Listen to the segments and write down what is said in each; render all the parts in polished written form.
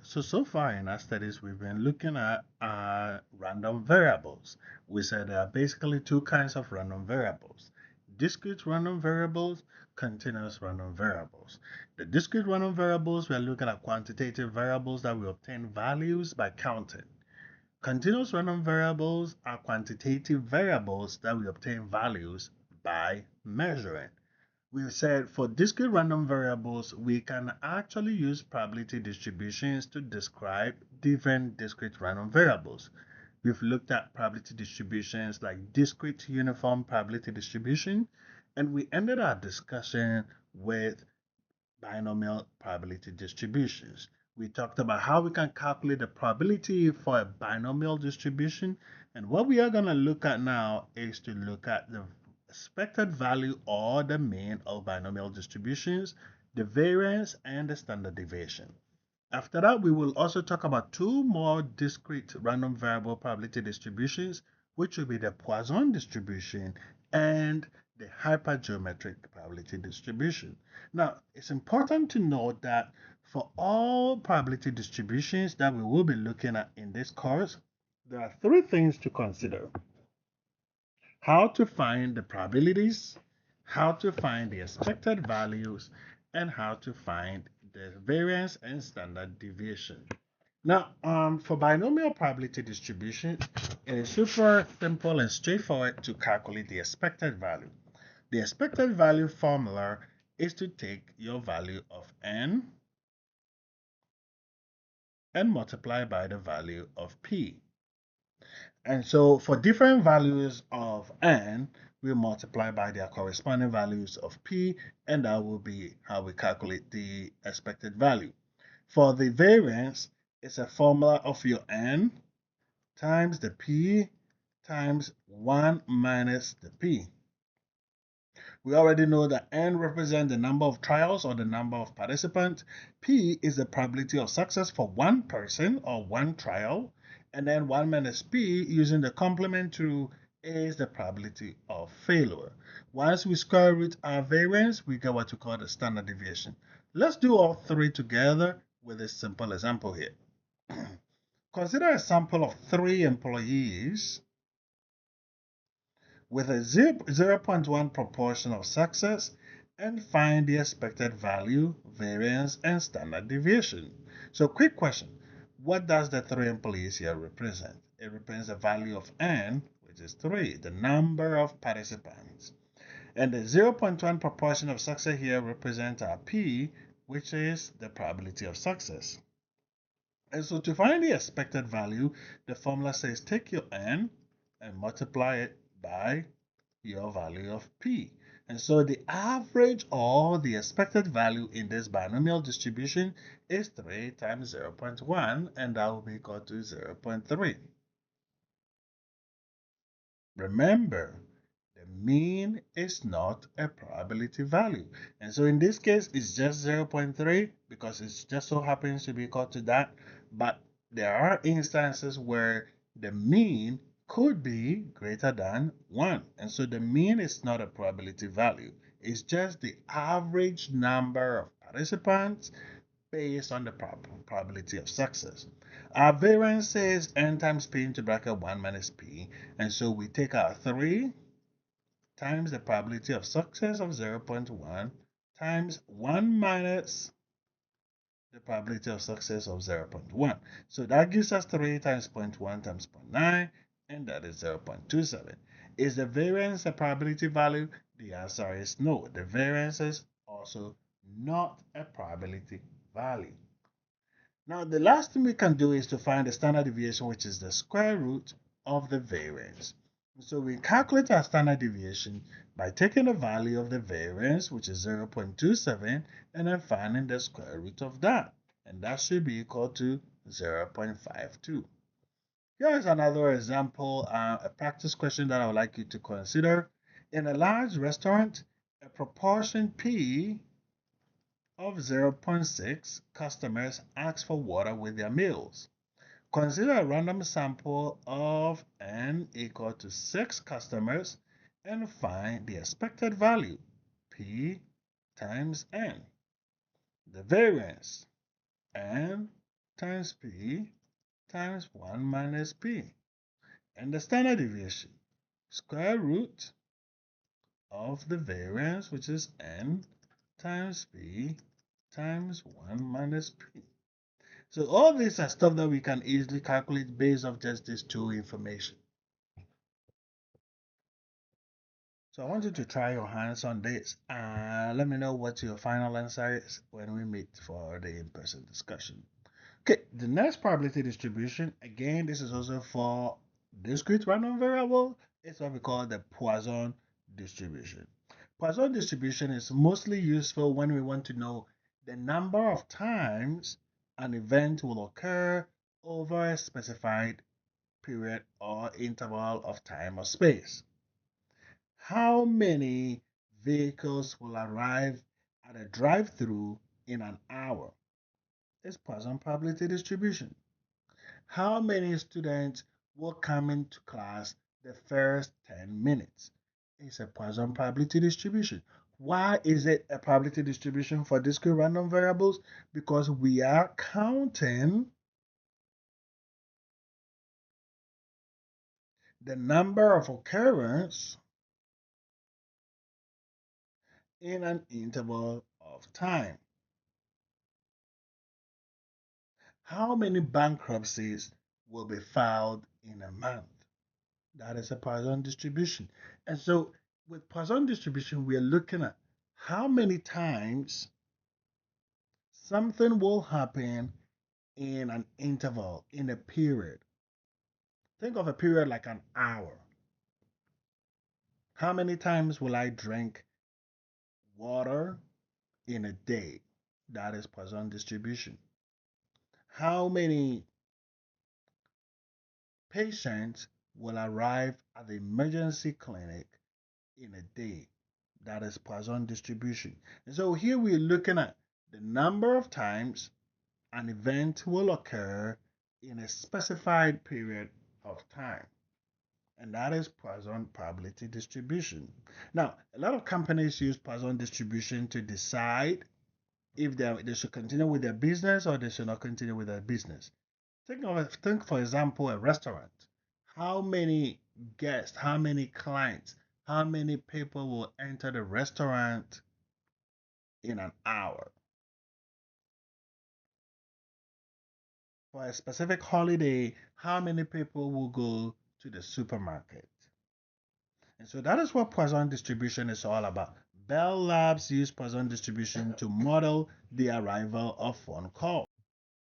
So far in our studies, we've been looking at random variables. We said there are basically two kinds of random variables: discrete random variables, continuous random variables. The discrete random variables, we are looking at quantitative variables that we obtain values by counting. Continuous random variables are quantitative variables that we obtain values by measuring. We said for discrete random variables, we can actually use probability distributions to describe different discrete random variables. We've looked at probability distributions like discrete uniform probability distribution, and we ended our discussion with binomial probability distributions. We talked about how we can calculate the probability for a binomial distribution, and what we are going to look at now is to look at the expected value or the mean of binomial distributions, the variance, and the standard deviation. After that, we will also talk about two more discrete random variable probability distributions, which will be the Poisson distribution and the hypergeometric probability distribution. Now, it's important to note that for all probability distributions that we will be looking at in this course, there are three things to consider: how to find the probabilities, how to find the expected values, and how to find the variance and standard deviation. Now, for binomial probability distribution, it is super simple and straightforward to calculate the expected value. The expected value formula is to take your value of n and multiply by the value of p. And so for different values of n, we multiply by their corresponding values of p, and that will be how we calculate the expected value. For the variance, it's a formula of your n times the p times 1 minus the p. We already know that n represents the number of trials or the number of participants. P is the probability of success for one person or one trial. And then 1 minus p, using the complement rule, is the probability of failure. Once we square root our variance, we get what we call the standard deviation. Let's do all three together with a simple example here. Consider a sample of 3 employees with a 0.1 proportion of success and find the expected value, variance, and standard deviation. So quick question, what does the 3 employees here represent? It represents the value of n, which is 3, the number of participants. And the 0.1 proportion of success here represents our p, which is the probability of success. And so to find the expected value, the formula says take your n and multiply it by your value of p. And so the average or the expected value in this binomial distribution is 3 times 0.1, and that will be equal to 0.3. Remember, the mean is not a probability value. And so in this case, it's just 0.3 because it just so happens to be equal to that. But there are instances where the mean could be greater than 1. And so the mean is not a probability value. It's just the average number of participants based on the probability of success. Our variance says n times p into bracket 1 minus p. And so we take our 3 times the probability of success of 0.1 times 1 minus the probability of success of 0.1. So that gives us 3 times 0.1 times 0.9, and that is 0.27. Is the variance a probability value? The answer is no. The variance is also not a probability value. Now, the last thing we can do is to find the standard deviation, which is the square root of the variance. So we calculate our standard deviation by taking the value of the variance, which is 0.27, and then finding the square root of that. And that should be equal to 0.52. Here is another example, a practice question that I would like you to consider. In a large restaurant, a proportion P of 0.6 customers ask for water with their meals. Consider a random sample of n equal to 6 customers and find the expected value, p times n, the variance, n times P times 1 minus P. And the standard deviation, square root of the variance, which is N, times P times 1 minus P. So all these are stuff that we can easily calculate based off just these two information. So I want you to try your hands on this. Let me know what your final answer is when we meet for the in-person discussion. Okay, the next probability distribution, again, this is also for discrete random variable. It's what we call the Poisson distribution. Poisson distribution is mostly useful when we want to know the number of times an event will occur over a specified period or interval of time or space. How many vehicles will arrive at a drive-through in an hour? It's Poisson probability distribution. How many students will come into class the first 10 minutes? It's a Poisson probability distribution. Why is it a probability distribution for discrete random variables? Because we are counting the number of occurrence in an interval of time. How many bankruptcies will be filed in a month? That is a Poisson distribution. And so with Poisson distribution, we are looking at how many times something will happen in an interval, in a period. Think of a period like an hour. How many times will I drink water in a day? That is Poisson distribution. How many patients will arrive at the emergency clinic in a day? That is Poisson distribution. And so here we're looking at the number of times an event will occur in a specified period of time. And that is Poisson probability distribution. Now, a lot of companies use Poisson distribution to decide if they should continue with their business or they should not continue with their business. Think for example, a restaurant. How many guests, how many clients, how many people will enter the restaurant in an hour? For a specific holiday, how many people will go to the supermarket? And so that is what Poisson distribution is all about. Bell Labs use Poisson distribution to model the arrival of phone calls.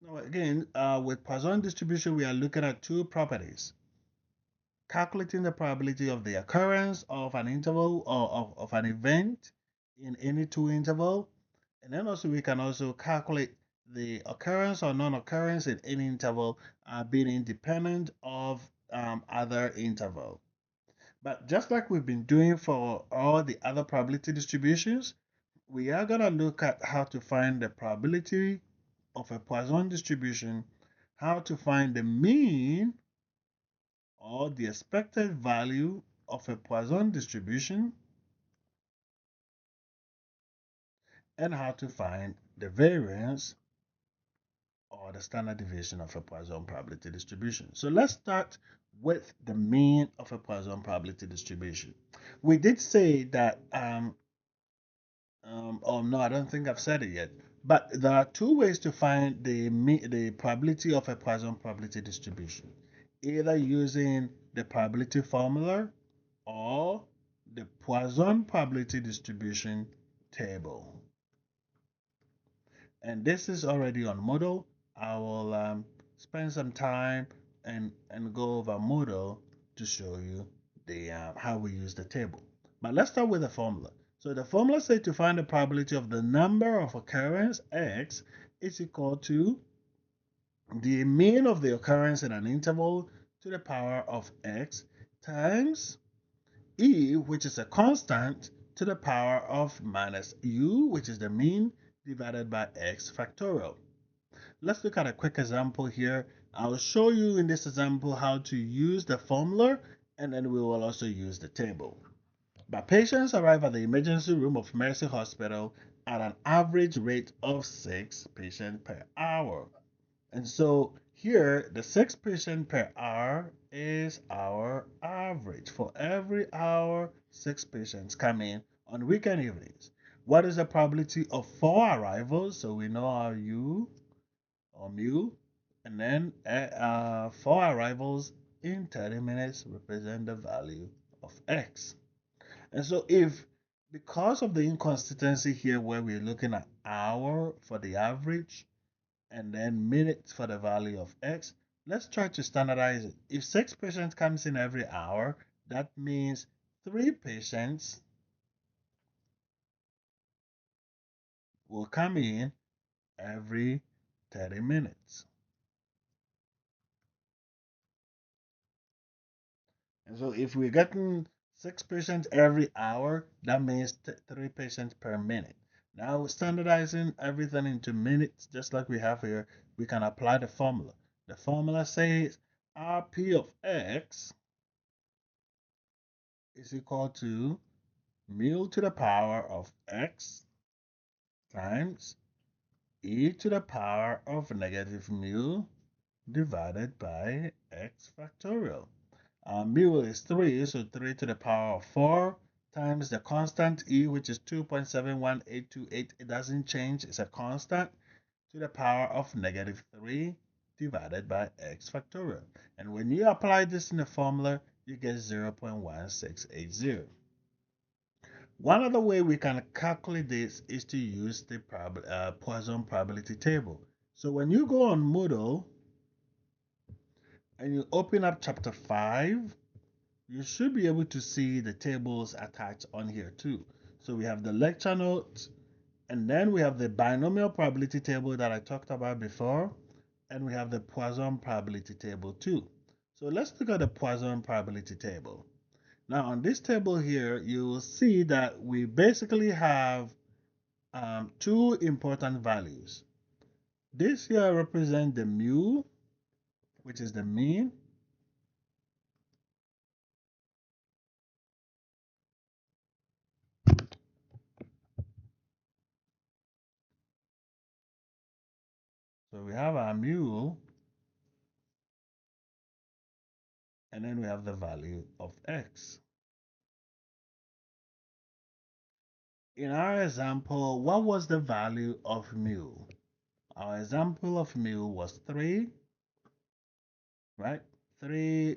Now again, with Poisson distribution, we are looking at two properties. Calculating the probability of the occurrence of an interval or of an event in any two interval. And then also we can also calculate the occurrence or non-occurrence in any interval being independent of other interval. But just like we've been doing for all the other probability distributions, we are going to look at how to find the probability of a Poisson distribution, how to find the mean or the expected value of a Poisson distribution, and how to find the variance or the standard deviation of a Poisson probability distribution. So let's start with the mean of a Poisson probability distribution. We did say that, oh no, I don't think I've said it yet, but there are two ways to find the probability of a Poisson probability distribution, either using the probability formula or the Poisson probability distribution table. And this is already on Moodle. I will spend some time and go over Moodle to show you the how we use the table. But let's start with the formula. So the formula says to find the probability of the number of occurrence x is equal to the mean of the occurrence in an interval to the power of x times e, which is a constant, to the power of minus u, which is the mean, divided by x factorial. Let's look at a quick example here. I'll show you in this example how to use the formula, and then we will also use the table. But patients arrive at the emergency room of Mercy Hospital at an average rate of 6 patients per hour. And so here, the 6 patients per hour is our average. For every hour, 6 patients come in on weekend evenings. What is the probability of 4 arrivals? So we know our U or mu, and then 4 arrivals in 30 minutes represent the value of x. And so if, because of the inconsistency here where we're looking at hour for the average and then minutes for the value of x, let's try to standardize it. If 6 patients comes in every hour, that means 3 patients will come in every 30 minutes. And so if we're getting 6 patients every hour, that means 3 patients per minute. Now, standardizing everything into minutes, just like we have here, we can apply the formula. The formula says Rp of x is equal to mu to the power of x times e to the power of negative mu divided by x factorial. Mu is 3, so 3 to the power of 4 times the constant e, which is 2.71828. It doesn't change, it's a constant, to the power of negative 3 divided by x factorial. And when you apply this in the formula, you get 0.1680. One other way we can calculate this is to use the Poisson probability table. So when you go on Moodle and you open up chapter 5, you should be able to see the tables attached on here too. So we have the lecture notes, and then we have the binomial probability table that I talked about before, and we have the Poisson probability table too. So let's look at the Poisson probability table. Now on this table here, you will see that we basically have two important values. This here represents the mu, which is the mean. So we have our mu, and then we have the value of x. In our example, what was the value of mu? Our example of mu was 3, right? 3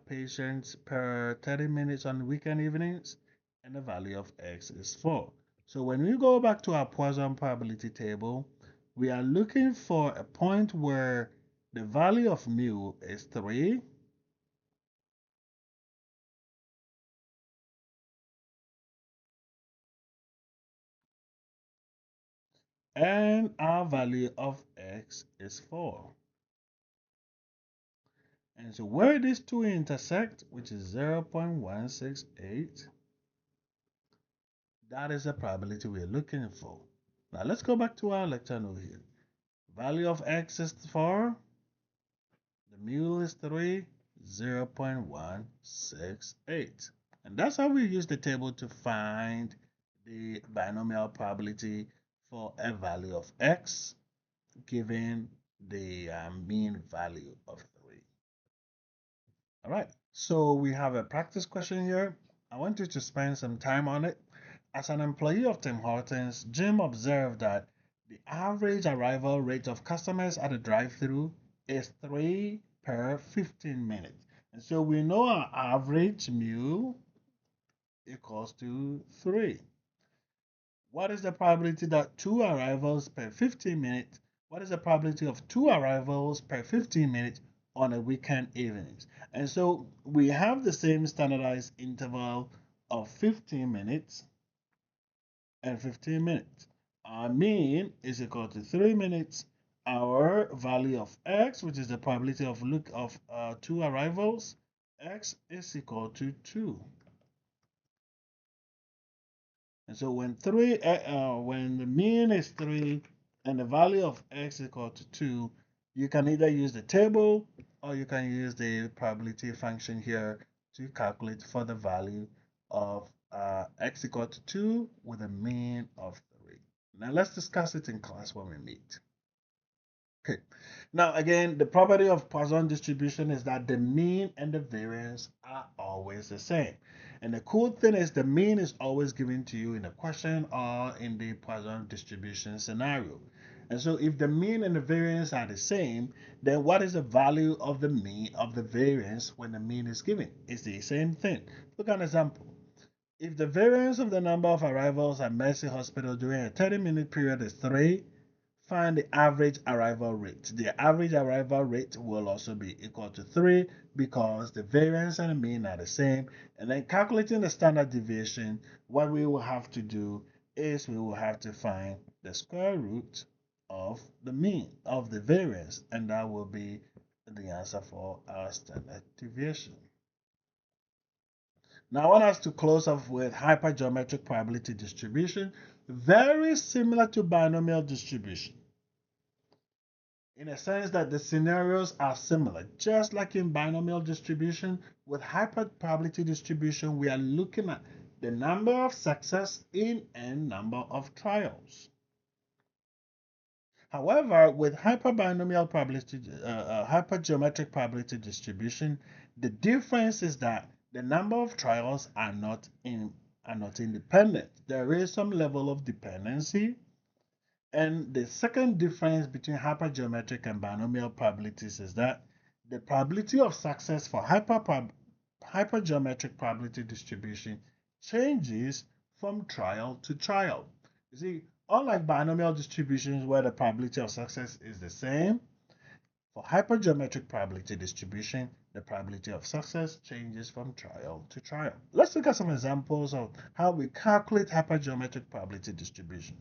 patients per 30 minutes on weekend evenings, and the value of x is 4. So when we go back to our Poisson probability table, we are looking for a point where the value of mu is 3, and our value of x is 4. And so where these two intersect, which is 0.168, that is the probability we're looking for. Now let's go back to our lecture note here. Value of x is 4, the mu is 3, 0.168. And that's how we use the table to find the binomial probability for a value of x given the mean value of 3. All right, so we have a practice question here. I want you to spend some time on it. As an employee of Tim Hortons, Jim observed that the average arrival rate of customers at a drive-through is 3 per 15 minutes. And so we know our average mu equals to 3. What is the probability that 2 arrivals per 15 minutes? What is the probability of 2 arrivals per 15 minutes on a weekend evenings? And so we have the same standardized interval of 15 minutes and 15 minutes. Our mean is equal to 3 minutes. Our value of x, which is the probability of 2 arrivals, x is equal to 2. And so when when the mean is 3 and the value of x is equal to 2, you can either use the table or you can use the probability function here to calculate for the value of x equal to 2 with a mean of 3. Now let's discuss it in class when we meet. Okay. Now, again, the property of Poisson distribution is that the mean and the variance are always the same. And the cool thing is the mean is always given to you in a question or in the Poisson distribution scenario. And so if the mean and the variance are the same, then what is the value of the mean of the variance when the mean is given? It's the same thing. Look at an example. If the variance of the number of arrivals at Mercy Hospital during a 30-minute period is 3, find the average arrival rate. The average arrival rate will also be equal to 3 because the variance and the mean are the same. And then calculating the standard deviation, what we will have to do is we will have to find the square root of the mean of the variance, and that will be the answer for our standard deviation. Now I want us to close off with hypergeometric probability distribution, very similar to binomial distribution, in a sense that the scenarios are similar. Just like in binomial distribution, with hyperprobability distribution, we are looking at the number of success in n number of trials. However, with hypergeometric probability distribution, the difference is that the number of trials are not independent. There is some level of dependency. And the second difference between hypergeometric and binomial probabilities is that the probability of success for hypergeometric probability distribution changes from trial to trial. You see, unlike binomial distributions where the probability of success is the same, for hypergeometric probability distribution, the probability of success changes from trial to trial. Let's look at some examples of how we calculate hypergeometric probability distribution.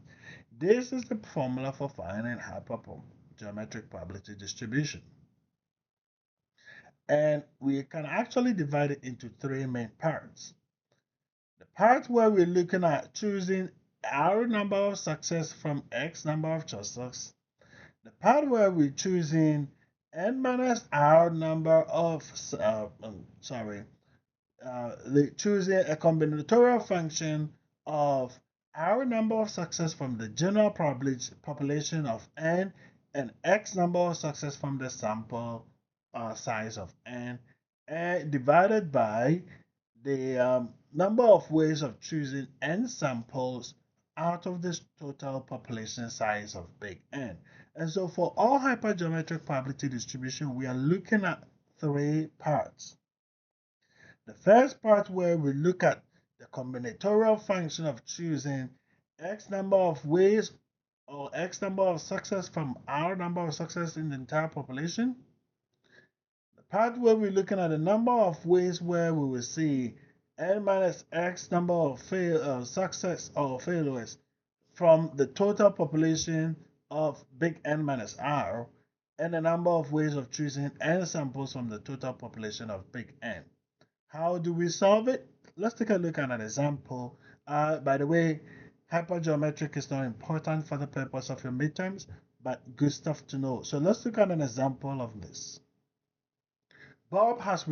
This is the formula for finding hypergeometric probability distribution. And we can actually divide it into three main parts. The part where we're looking at choosing our number of success from X number of success. The part where we're choosing n minus r number of, choosing a combinatorial function of our number of success from the general population of n and x number of success from the sample size of n, and divided by the number of ways of choosing n samples out of this total population size of big N. And so for all hypergeometric probability distribution, we are looking at three parts. The first part where we look at the combinatorial function of choosing x number of ways or x number of success from our number of success in the entire population. The part where we're looking at the number of ways where we will see n minus x number of success or failures from the total population of big N minus R, and the number of ways of choosing n samples from the total population of big N. How do we solve it? Let's take a look at an example. By the way, hypergeometric is not important for the purpose of your midterms, but good stuff to know. So let's look at an example of this. Bob has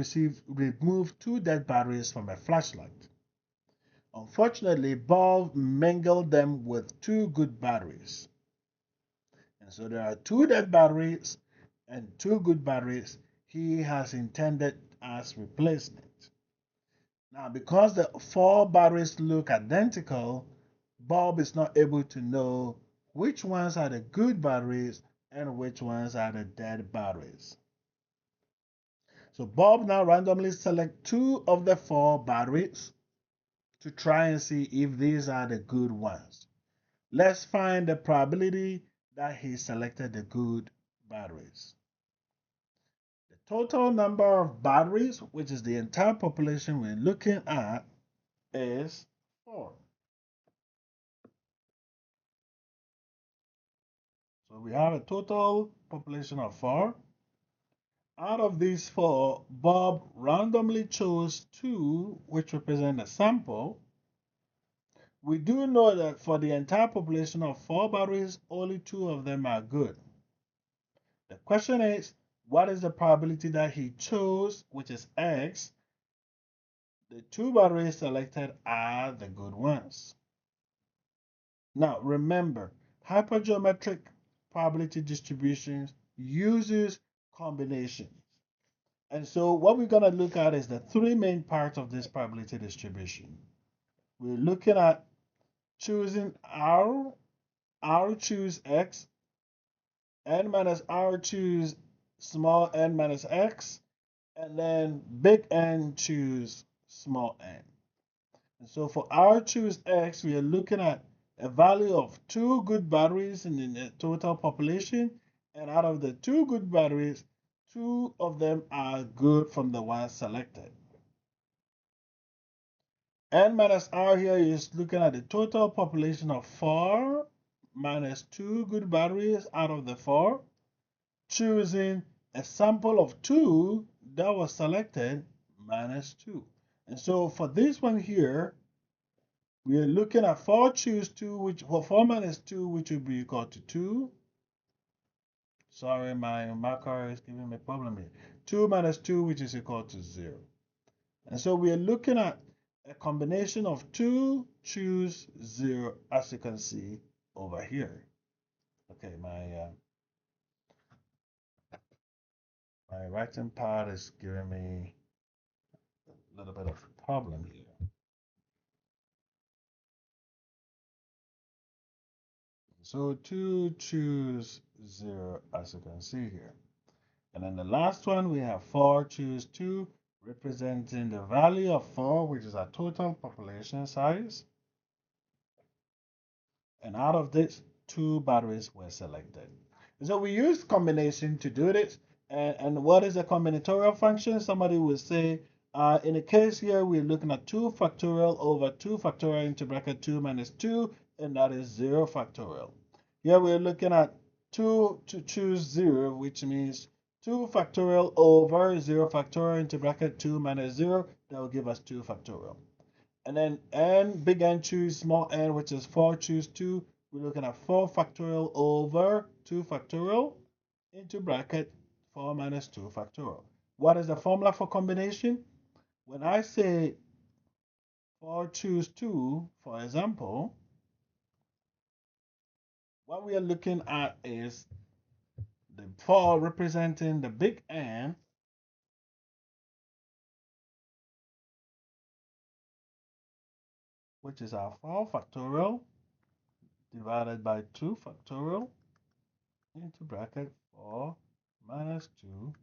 removed 2 dead batteries from a flashlight. Unfortunately, Bob mingled them with 2 good batteries. And so there are 2 dead batteries and 2 good batteries he has intended as replacement. Now, because the 4 batteries look identical, Bob is not able to know which ones are the good batteries and which ones are the dead batteries. So Bob now randomly selects 2 of the 4 batteries to try and see if these are the good ones. Let's find the probability that he selected the good batteries. The total number of batteries, which is the entire population we're looking at, is 4. So we have a total population of 4. Out of these 4, Bob randomly chose 2, which represent a sample. We do know that for the entire population of 4 batteries, only 2 of them are good. The question is, what is the probability that he chose, which is X? The 2 batteries selected are the good ones. Now remember, hypergeometric probability distributions uses combinations. And so what we're going to look at is the three main parts of this probability distribution. We're looking at choosing R choose X, N minus R choose small n minus X, and then big N choose small n. And so for R choose X, we are looking at a value of two good batteries in the total population. And out of the two good batteries, two of them are good from the ones selected. N minus R here is looking at the total population of 4 minus 2 good batteries out of the 4, choosing a sample of 2 that was selected minus 2. And so for this one here, we are looking at 4 choose 2, which for 4 minus 2, which will be equal to 2. Sorry, my marker is giving me a problem here. 2 minus 2, which is equal to 0. And so we are looking at a combination of 2 choose 0, as you can see over here. Okay, my writing pad is giving me a little bit of a problem here. So 2 choose 0, as you can see here. And then the last one, we have 4 choose 2, representing the value of 4, which is our total population size. And out of this, 2 batteries were selected. So we use combination to do this. And what is a combinatorial function? Somebody will say, in the case here, we're looking at 2 factorial over 2 factorial into bracket 2 minus 2, and that is 0 factorial. Here we're looking at 2 to choose 0, which means 2 factorial over 0 factorial into bracket 2 minus 0. That will give us 2 factorial. And then n, big N choose small n, which is 4 choose 2. We're looking at 4 factorial over 2 factorial into bracket 4 minus 2 factorial. What is the formula for combination? When I say 4 choose 2, for example, what we are looking at is the 4 representing the big N, which is our 4 factorial divided by 2 factorial into bracket 4 minus 2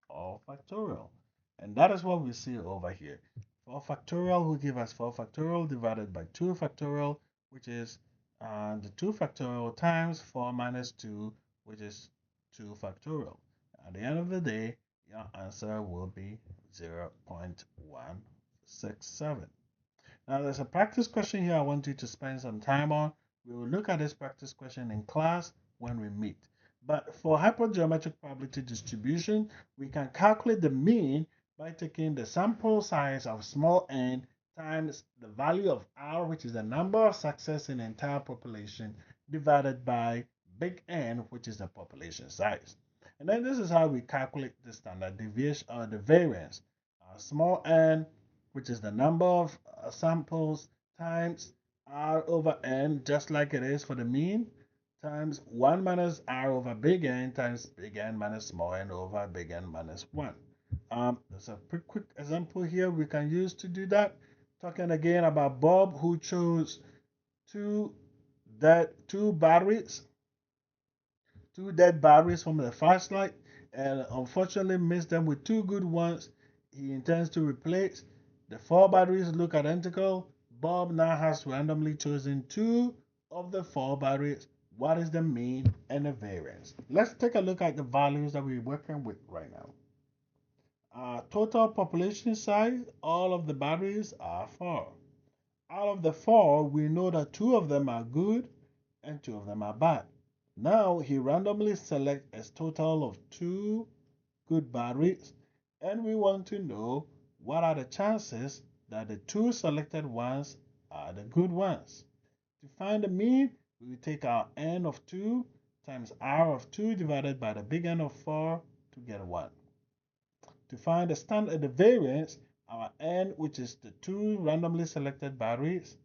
all factorial. And that is what we see over here. 4 factorial will give us 4 factorial divided by 2 factorial, which is the 2 factorial times 4 minus 2, which is 2 factorial. At the end of the day, your answer will be 0.167. Now there's a practice question here I want you to spend some time on. We will look at this practice question in class when we meet. But for hypergeometric probability distribution, we can calculate the mean by taking the sample size of small n times the value of R, which is the number of success in the entire population, divided by big N, which is the population size. And then this is how we calculate the standard deviation or the variance. Small n, which is the number of samples, times R over N, just like it is for the mean, times 1 minus R over big N times big N minus small n over big N minus 1. There's a quick example here we can use to do that. Talking again about Bob, who chose two dead batteries from the flashlight, and unfortunately missed them with 2 good ones. He intends to replace. The 4 batteries look identical. Bob now has randomly chosen 2 of the 4 batteries. What is the mean and the variance? Let's take a look at the values that we're working with right now. Total population size, all of the batteries are 4. Out of the 4, we know that 2 of them are good and 2 of them are bad. Now he randomly selects a total of 2 good batteries, and we want to know what are the chances that the 2 selected ones are the good ones. To find the mean, we will take our n of 2 times r of 2 divided by the big N of 4 to get 1. To find the variance, our n, which is the 2 randomly selected batteries,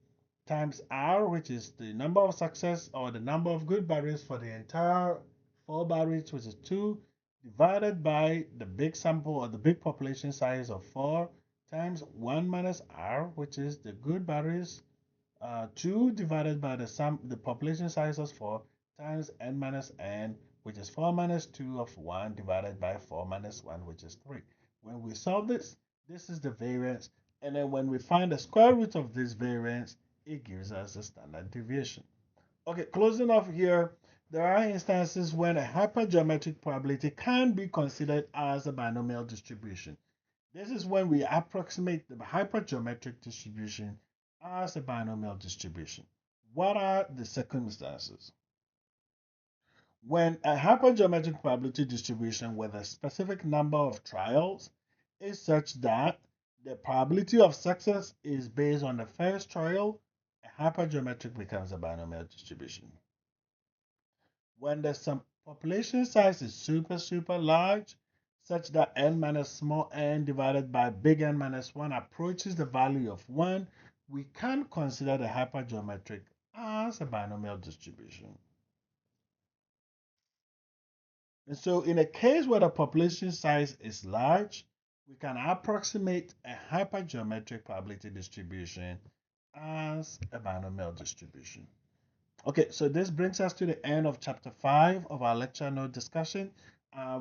times r, which is the number of success or the number of good batteries for the entire 4 batteries, which is 2, divided by the big sample or the big population size of 4 times 1 minus R, which is the good batteries, 2 divided by the population size of 4 times n minus n, which is 4 minus 2 of 1 divided by 4 minus 1, which is 3. When we solve this, this is the variance. And then when we find the square root of this variance, it gives us the standard deviation. Okay, closing off here, there are instances when a hypergeometric probability can be considered as a binomial distribution. This is when we approximate the hypergeometric distribution as a binomial distribution. What are the circumstances? When a hypergeometric probability distribution with a specific number of trials is such that the probability of success is based on the first trial, a hypergeometric becomes a binomial distribution. When the population size is super large, such that n minus small n divided by big N minus 1 approaches the value of 1, we can consider the hypergeometric as a binomial distribution. And so in a case where the population size is large, we can approximate a hypergeometric probability distribution as a binomial distribution. Okay, so this brings us to the end of chapter 5 of our lecture note discussion.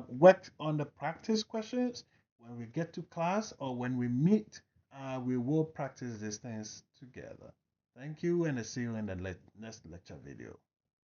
Work on the practice questions. When we get to class or when we meet, we will practice these things together. Thank you, and I'll see you in the next lecture video.